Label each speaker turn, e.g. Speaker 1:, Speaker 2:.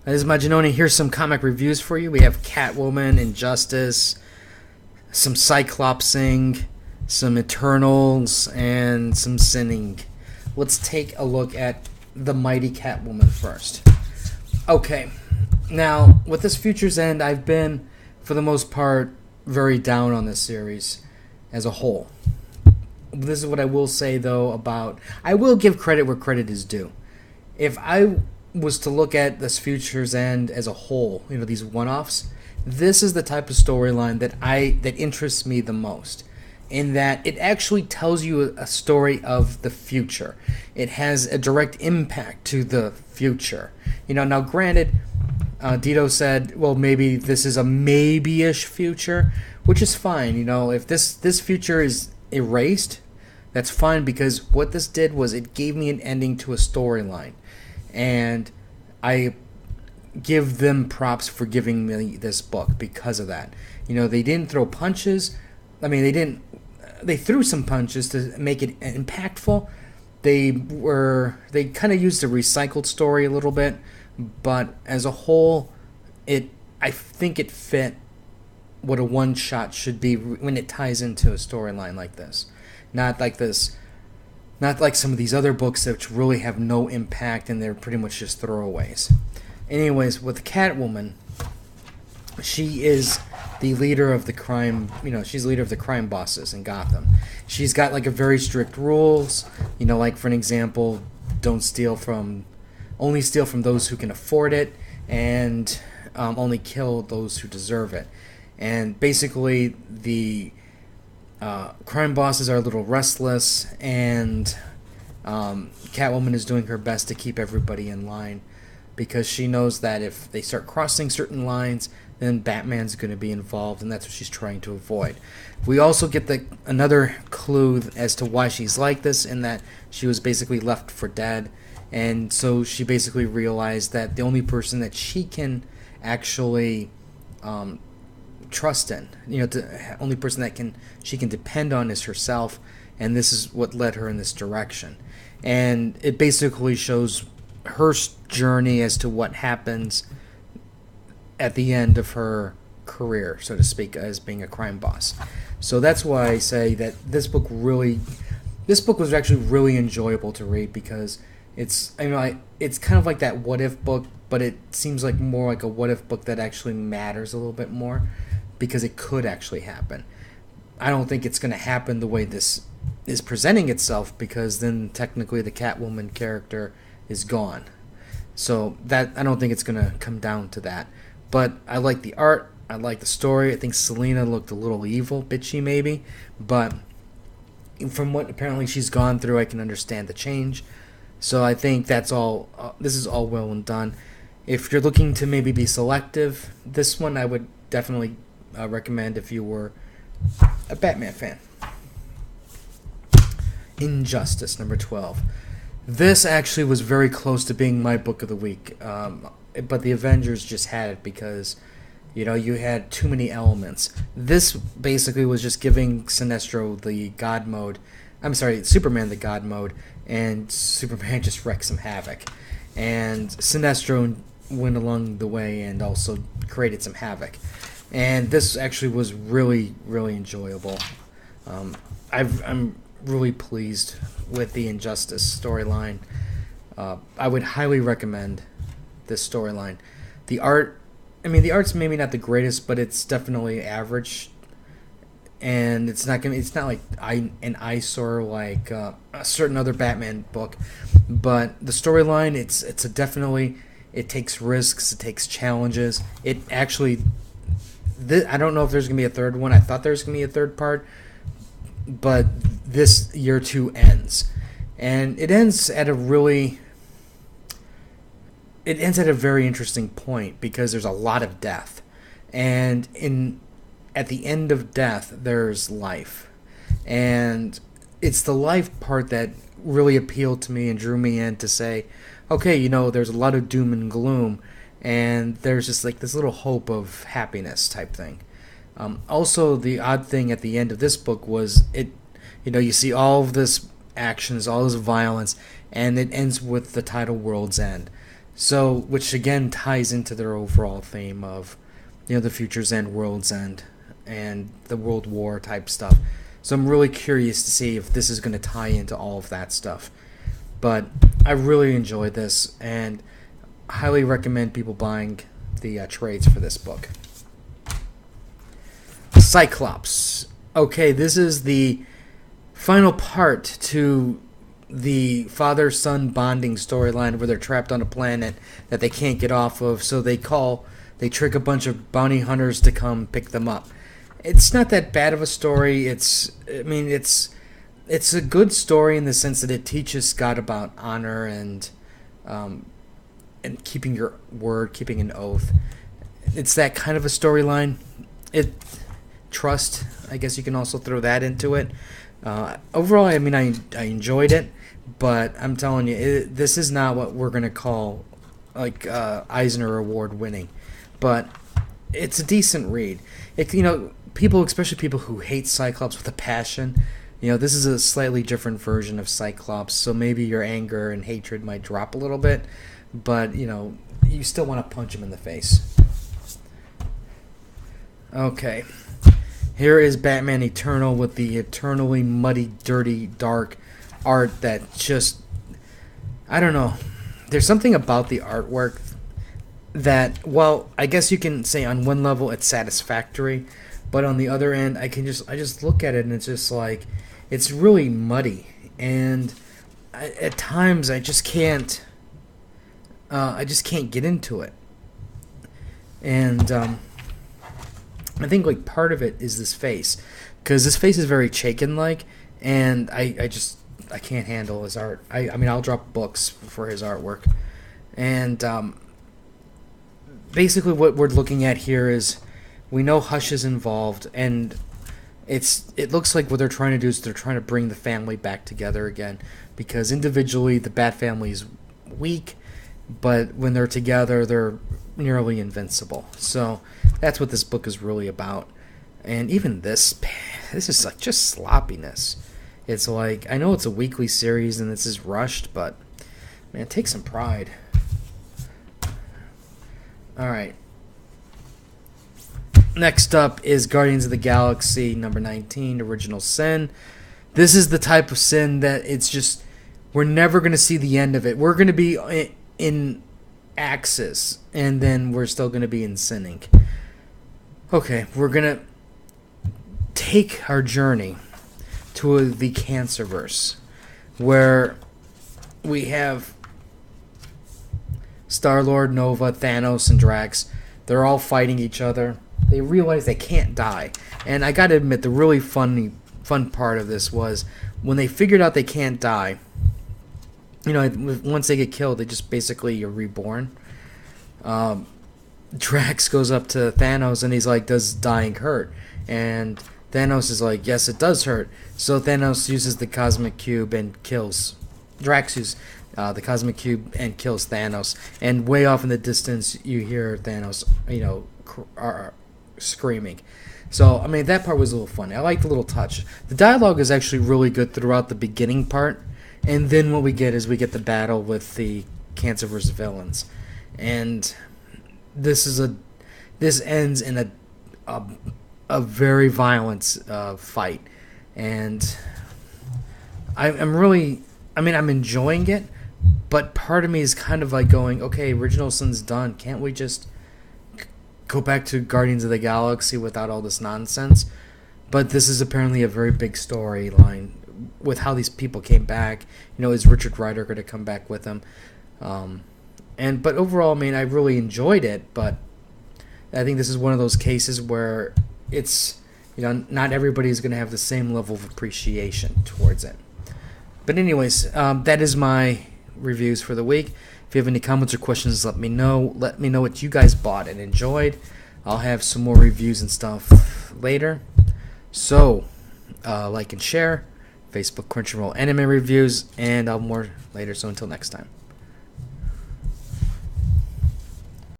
Speaker 1: This is Majin. Here's some comic reviews for you. We have Catwoman, Injustice, some Cyclopsing, some Eternals, and some Sinning. Let's take a look at the mighty Catwoman first. Okay, now with this Future's End, I've been, for the most part, very down on this series as a whole. This is what I will say, though, about... I will give credit where credit is due. If I was to look at this Future's End as a whole, these one-offs, this is the type of storyline that interests me the most, in that it actually tells you a story of the future. It has a direct impact to the future. Now granted, Dito said, well, maybe this is a maybe-ish future, which is fine. If this future is erased, that's fine, because what this did was it gave me an ending to a storyline. And I give them props for giving me this book because of that. They didn't throw punches. They threw some punches to make it impactful. They kind of used a recycled story a little bit, but as a whole, I think it fit what a one-shot should be when it ties into a storyline like this. Not like some of these other books that really have no impact and they're pretty much just throwaways. Anyways, with Catwoman, she is the leader of the crime, she's the leader of the crime bosses in Gotham. She's got a very strict rules, like for an example, only steal from those who can afford it, and only kill those who deserve it. And basically the crime bosses are a little restless, and Catwoman is doing her best to keep everybody in line, because she knows that if they start crossing certain lines, then Batman's going to be involved, and that's what she's trying to avoid. We also get another clue as to why she's like this, in that she was basically left for dead, and so she basically realized that the only person that she can actually trust in, the only person that she can depend on is herself, and this is what led her in this direction. And it basically shows her journey as to what happens at the end of her career, so to speak, as being a crime boss. So that's why I say that this book was actually really enjoyable to read, because it's kind of like that what if book, but it seems like more like a what if book that actually matters a little bit more, because it could actually happen. I don't think it's going to happen the way this is presenting itself, because then technically the Catwoman character is gone. So that I don't think it's going to come down to that. But I like the art, I like the story. I think Selina looked a little evil, bitchy maybe, but from what apparently she's gone through, I can understand the change. So I think that's all. This is all well and done. If you're looking to maybe be selective, this one I would definitely recommend if you were a Batman fan. Injustice, number 12. This actually was very close to being my book of the week, but the Avengers just had it because, you had too many elements. This basically was just giving Sinestro the God mode. Superman the God mode, and Superman just wrecked some havoc. And Sinestro went along the way and also created some havoc. And this actually was really, really enjoyable. I'm really pleased with the Injustice storyline. I would highly recommend this storyline. The art's maybe not the greatest, but it's definitely average. And it's not like an eyesore like a certain other Batman book. But the storyline, it takes risks, it takes challenges. It actually... I don't know if there's going to be a third one. I thought there was going to be a third part, but this year 2 ends. And it ends at a very interesting point, because there's a lot of death. And at the end of death, there's life. And it's the life part that really appealed to me and drew me in to say, okay, there's a lot of doom and gloom, and there's just this little hope of happiness type thing. Also, the odd thing at the end of this book was you see all of this actions, all this violence, and it ends with the title World's End. So, which again ties into their overall theme of, the Future's End, World's End, and the World War type stuff. So I'm really curious to see if this is going to tie into all of that stuff. But I really enjoyed this, and highly recommend people buying the trades for this book. Cyclops. Okay, this is the final part to the father-son bonding storyline where they're trapped on a planet that they can't get off of, so they trick a bunch of bounty hunters to come pick them up. It's not that bad of a story. It's a good story in the sense that it teaches Scott about honor and keeping your word, keeping an oath. It's that kind of a storyline. Trust, I guess you can also throw that into it. Overall, I enjoyed it, but I'm telling you, this is not what we're going to call like Eisner Award winning. But it's a decent read. People, especially people who hate Cyclops with a passion, this is a slightly different version of Cyclops, so maybe your anger and hatred might drop a little bit, but, you still want to punch him in the face. Okay. Here is Batman Eternal with the eternally muddy, dirty, dark art that just, I don't know. There's something about the artwork that, well, I guess you can say on one level it's satisfactory, but on the other end, I just look at it and it's just like, it's really muddy, and at times I just can't get into it, and I think like part of it is this face, because this face is very Chaykin-like, and I can't handle his art. I'll drop books for his artwork, and basically what we're looking at here is, we know Hush is involved, and it looks like what they're trying to do is they're trying to bring the family back together again, because individually the Bat family is weak, but when they're together they're nearly invincible. So that's what this book is really about. And even this is like just sloppiness. It's like, I know it's a weekly series and this is rushed, but man, take some pride. Alright. Next up is Guardians of the Galaxy number 19, Original Sin. This is the type of sin that it's just, we're never going to see the end of it. We're going to be in Axis, and then we're still going to be in sinning. Okay, we're going to take our journey to the Cancerverse, where we have Star-Lord, Nova, Thanos, and Drax. They're all fighting each other. They realize they can't die. And I gotta admit, the really fun part of this was when they figured out they can't die. Once they get killed, they just basically are reborn. Drax goes up to Thanos and he's like, "Does dying hurt?" And Thanos is like, "Yes, it does hurt." So Thanos uses the Cosmic Cube and kills. Drax uses the Cosmic Cube and kills Thanos. And way off in the distance, you hear Thanos, screaming. So, that part was a little funny. I like the little touch. The dialogue is actually really good throughout the beginning part. And then what we get is we get the battle with the Cancerverse villains. And this ends in a very violent fight. And I'm enjoying it, but part of me is kind of like going, okay, Original Sin's done. Can't we just go back to Guardians of the Galaxy without all this nonsense? But this is apparently a very big storyline with how these people came back. Is Richard Rider going to come back with them? But overall, I really enjoyed it, but I think this is one of those cases where it's, not everybody is going to have the same level of appreciation towards it. But anyways, that is my reviews for the week. If you have any comments or questions, let me know. Let me know what you guys bought and enjoyed. I'll have some more reviews and stuff later. So, like and share. Facebook, Crunchyroll, anime reviews, and I'll more later. So until next time.